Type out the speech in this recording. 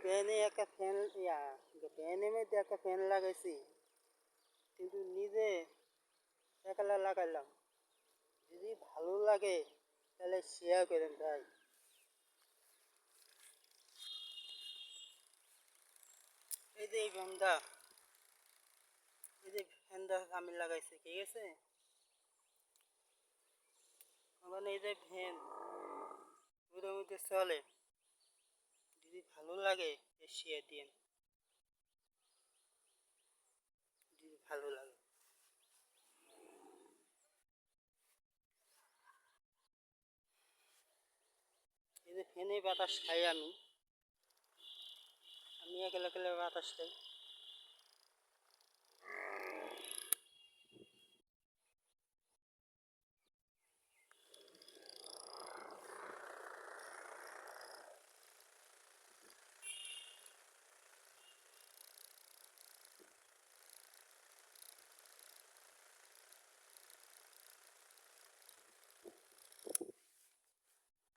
ভ্যানে একটা ফ্যান ভ্যানের মধ্যে একটা ফ্যান লাগাইছি, কিন্তু নিজে একলা লাগাইলাম। যদি ভালো লাগে তাহলে শেয়ার করেন ভাই। এই যে এই ফ্যানটা, আমি লাগাইছি, ঠিক আছে। আমার এই যে ফ্যান ওটার মধ্যে চলে, যদি ভালো লাগে শেয়ার দিন, যদি ভালো লাগে। এই যে ফ্যানে বাতাস খাই, আমি একলা একলা বাতাস খাই।